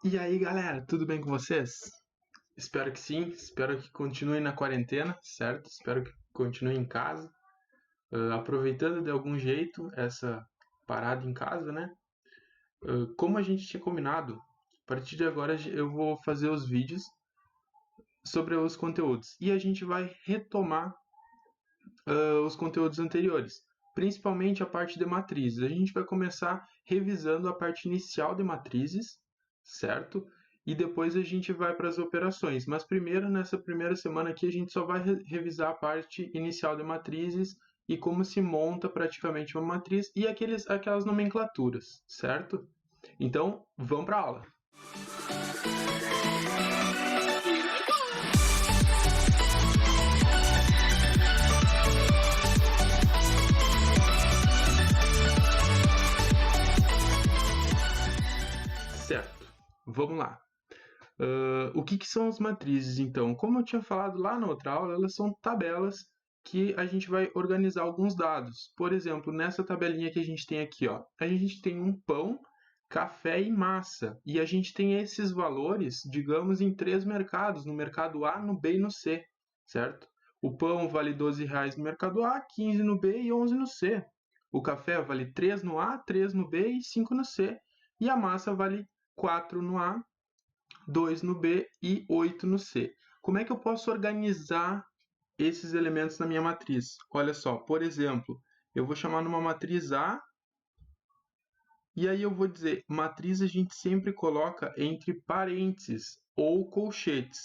E aí, galera, tudo bem com vocês? Espero que sim, espero que continuem na quarentena, certo? Espero que continuem em casa, aproveitando de algum jeito essa parada em casa, né? Como a gente tinha combinado, a partir de agora eu vou fazer os vídeos sobre os conteúdos e a gente vai retomar os conteúdos anteriores, principalmente a parte de matrizes. A gente vai começar revisando a parte inicial de matrizes, certo? E depois a gente vai para as operações. Mas primeiro, nessa primeira semana aqui, a gente só vai revisar a parte inicial de matrizes e como se monta praticamente uma matriz e aquelas nomenclaturas, certo? Então, vamos para a aula. Certo, vamos lá. O que são as matrizes, então? Como eu tinha falado lá na outra aula, elas são tabelas que a gente vai organizar alguns dados. Por exemplo, nessa tabelinha que a gente tem aqui, ó, a gente tem um pão, café e massa. E a gente tem esses valores, digamos, em 3 mercados, no mercado A, no B e no C, certo? O pão vale R$12 no mercado A, 15 no B e 11 no C. O café vale 3 no A, 3 no B e 5 no C. E a massa vale 4 no A, 2 no B e 8 no C. Como é que eu posso organizar esses elementos na minha matriz? Olha só, por exemplo, eu vou chamar numa matriz A, e aí eu vou dizer, matriz a gente sempre coloca entre parênteses ou colchetes,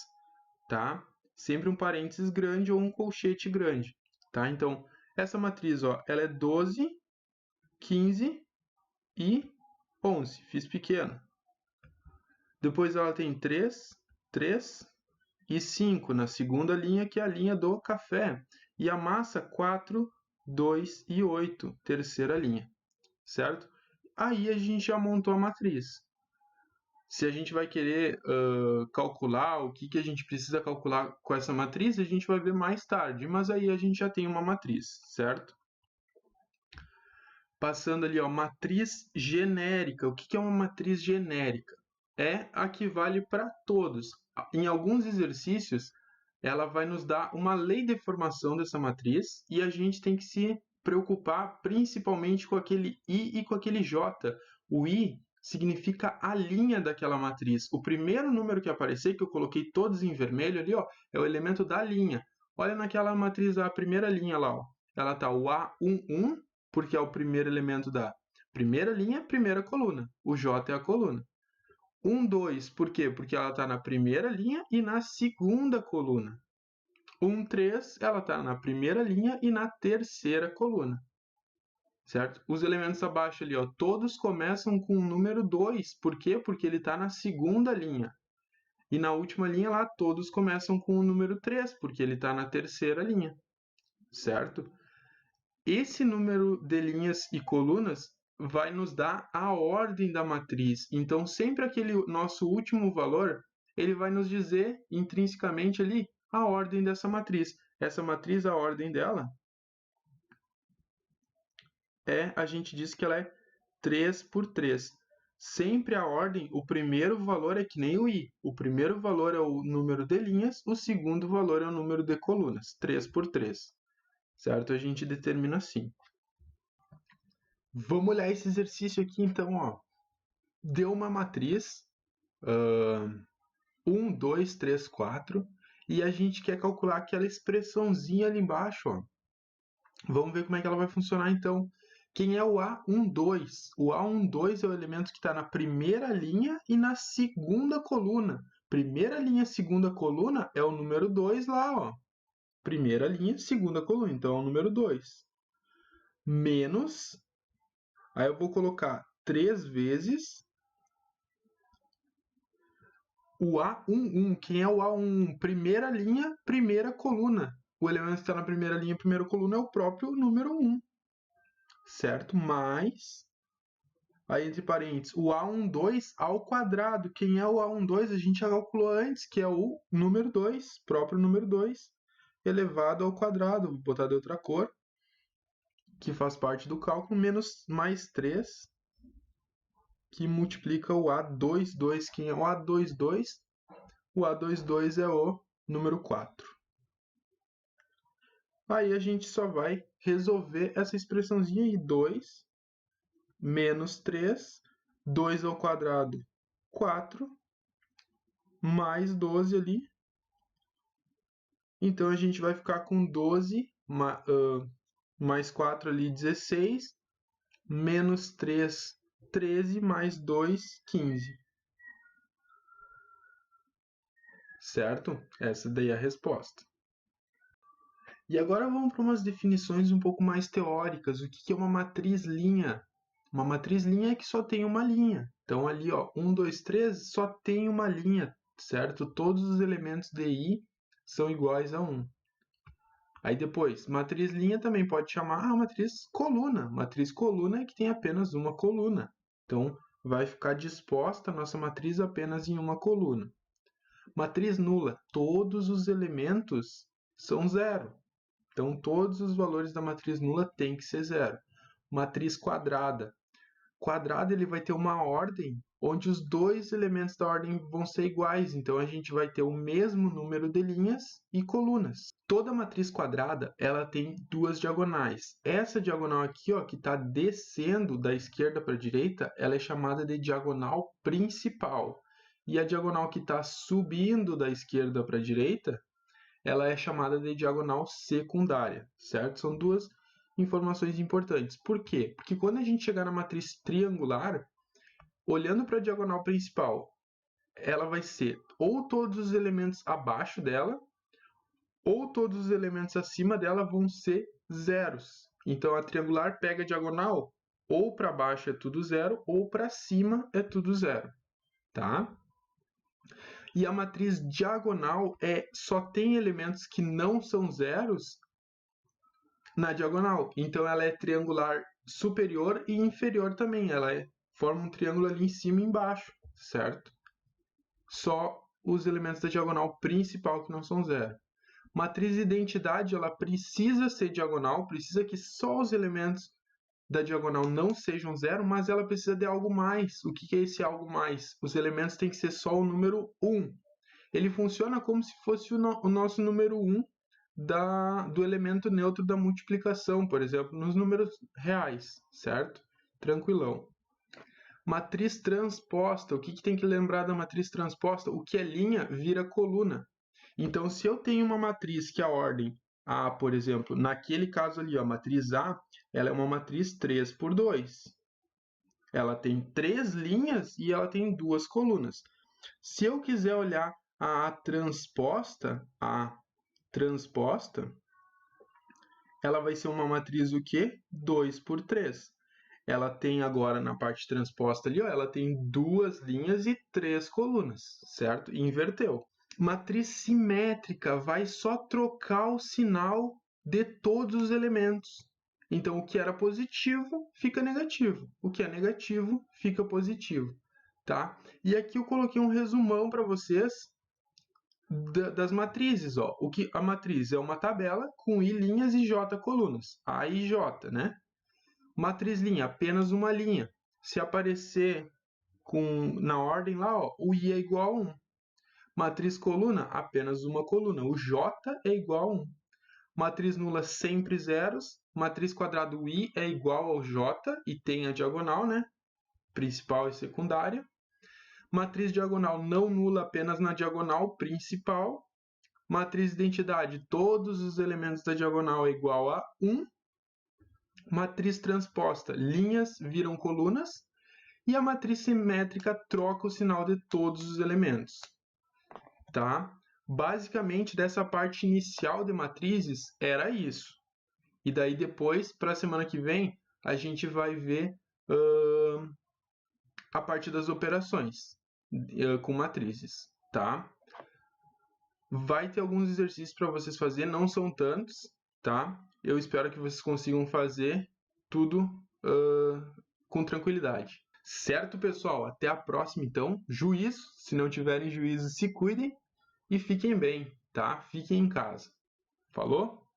tá? Sempre um parênteses grande ou um colchete grande, tá? Então, essa matriz, ó, ela é 12, 15 e 11. Fiz pequeno. Depois ela tem 3, 3 e 5 na segunda linha, que é a linha do café. E a massa 4, 2 e 8, terceira linha, certo? Aí a gente já montou a matriz. Se a gente vai querer calcular o que a gente precisa calcular com essa matriz, a gente vai ver mais tarde, mas aí a gente já tem uma matriz, certo? Passando ali, ó, matriz genérica. O que é uma matriz genérica? É a que vale para todos. Em alguns exercícios, ela vai nos dar uma lei de formação dessa matriz e a gente tem que se preocupar principalmente com aquele I e com aquele J. O I significa a linha daquela matriz. O primeiro número que aparecer, que eu coloquei todos em vermelho ali, ó, é o elemento da linha. Olha naquela matriz, a primeira linha lá, ó. Ela está o A11, porque é o primeiro elemento da primeira linha, primeira coluna. O J é a coluna. 1, 2, por quê? Porque ela está na primeira linha e na segunda coluna. 1, 3, ela está na primeira linha e na terceira coluna. Certo? Os elementos abaixo ali, ó, todos começam com o número 2. Por quê? Porque ele está na segunda linha. E na última linha lá, todos começam com o número 3, porque ele está na terceira linha. Certo? Esse número de linhas e colunas vai nos dar a ordem da matriz. Então, sempre aquele nosso último valor, ele vai nos dizer intrinsecamente ali a ordem dessa matriz. Essa matriz, a ordem dela a gente diz que ela é 3 por 3. Sempre a ordem, o primeiro valor é que nem o I. O primeiro valor é o número de linhas, o segundo valor é o número de colunas, 3 por 3. Certo? A gente determina assim. Vamos olhar esse exercício aqui, então, ó. Deu uma matriz 1, 2, 3, 4 e a gente quer calcular aquela expressãozinha ali embaixo, ó. Vamos ver como é que ela vai funcionar, então. Quem é o A12? O A12 é o elemento que está na primeira linha e na segunda coluna. Primeira linha, segunda coluna é o número 2 lá, ó. Primeira linha, segunda coluna, então é o número 2. Menos, aí eu vou colocar 3 vezes o A11. Quem é o A11? Primeira linha, primeira coluna. O elemento que está na primeira linha, primeira coluna é o próprio número 1. Certo? Mais, aí entre parênteses, o A12 ao quadrado. Quem é o A12? A gente já calculou antes, que é o número 2, próprio número 2, elevado ao quadrado. Vou botar de outra cor, que faz parte do cálculo, menos mais 3 que multiplica o A22. Quem é o A22? O A22 é o número 4. Aí a gente só vai resolver essa expressãozinha aí, 2 menos 3, 2 ao quadrado, 4, mais 12 ali. Então, a gente vai ficar com 12 mais 4 ali, 16, menos 3, 13, mais 2, 15. Certo? Essa daí é a resposta. E agora vamos para umas definições um pouco mais teóricas. O que é uma matriz linha? Uma matriz linha é que só tem uma linha. Então, ali, ó, 1, 2, 3, só tem uma linha, certo? Todos os elementos de I são iguais a 1. Aí depois, matriz linha também pode chamar matriz coluna. Matriz coluna é que tem apenas uma coluna. Então, vai ficar disposta a nossa matriz apenas em uma coluna. Matriz nula, todos os elementos são zero. Então, todos os valores da matriz nula têm que ser zero. Matriz quadrada. Quadrado ele vai ter uma ordem onde os dois elementos da ordem vão ser iguais. Então, a gente vai ter o mesmo número de linhas e colunas. Toda matriz quadrada ela tem duas diagonais. Essa diagonal aqui, ó, que está descendo da esquerda para a direita, ela é chamada de diagonal principal. E a diagonal que está subindo da esquerda para a direita, ela é chamada de diagonal secundária, certo? São duas informações importantes. Por quê? Porque quando a gente chegar na matriz triangular, olhando para a diagonal principal, ela vai ser ou todos os elementos abaixo dela, ou todos os elementos acima dela vão ser zeros. Então, a triangular pega a diagonal, ou para baixo é tudo zero, ou para cima é tudo zero, tá? E a matriz diagonal só tem elementos que não são zeros na diagonal. Então, ela é triangular superior e inferior também. Ela forma um triângulo ali em cima e embaixo, certo? Só os elementos da diagonal principal que não são zero. Matriz identidade, ela precisa ser diagonal, precisa que só os elementos da diagonal não sejam zero, mas ela precisa de algo mais. O que é esse algo mais? Os elementos têm que ser só o número 1. Ele funciona como se fosse o nosso número 1 do elemento neutro da multiplicação, por exemplo, nos números reais, certo? Tranquilão. Matriz transposta, o que tem que lembrar da matriz transposta? O que é linha vira coluna. Então, se eu tenho uma matriz que a ordem A, por exemplo, naquele caso ali, ó, a matriz A, ela é uma matriz 3 por 2. Ela tem 3 linhas e ela tem 2 colunas. Se eu quiser olhar a transposta, ela vai ser uma matriz o quê? 2 por 3. Ela tem agora na parte transposta ali, ó, ela tem 2 linhas e 3 colunas, certo? Inverteu. Matriz simétrica vai só trocar o sinal de todos os elementos. Então, o que era positivo fica negativo. O que é negativo fica positivo, tá? E aqui eu coloquei um resumão para vocês das matrizes, ó. A matriz é uma tabela com I linhas e J colunas. A e J, né? Matriz linha, apenas uma linha. Se aparecer na ordem lá, ó, o I é igual a 1. Matriz coluna, apenas uma coluna. O J é igual a 1. Matriz nula, sempre zeros. Matriz quadrada, o I é igual ao J e tem a diagonal, né? Principal e secundária. Matriz diagonal não nula, apenas na diagonal principal. Matriz identidade, todos os elementos da diagonal é igual a 1. Matriz transposta, linhas viram colunas. E a matriz simétrica troca o sinal de todos os elementos. Tá? Basicamente, dessa parte inicial de matrizes, era isso. E daí depois, para a semana que vem, a gente vai ver a parte das operações com matrizes, tá? Vai ter alguns exercícios para vocês fazerem, não são tantos, tá? Eu espero que vocês consigam fazer tudo com tranquilidade. Certo, pessoal? Até a próxima, então. Juízo, se não tiverem juízo, se cuidem e fiquem bem, tá? Fiquem em casa. Falou?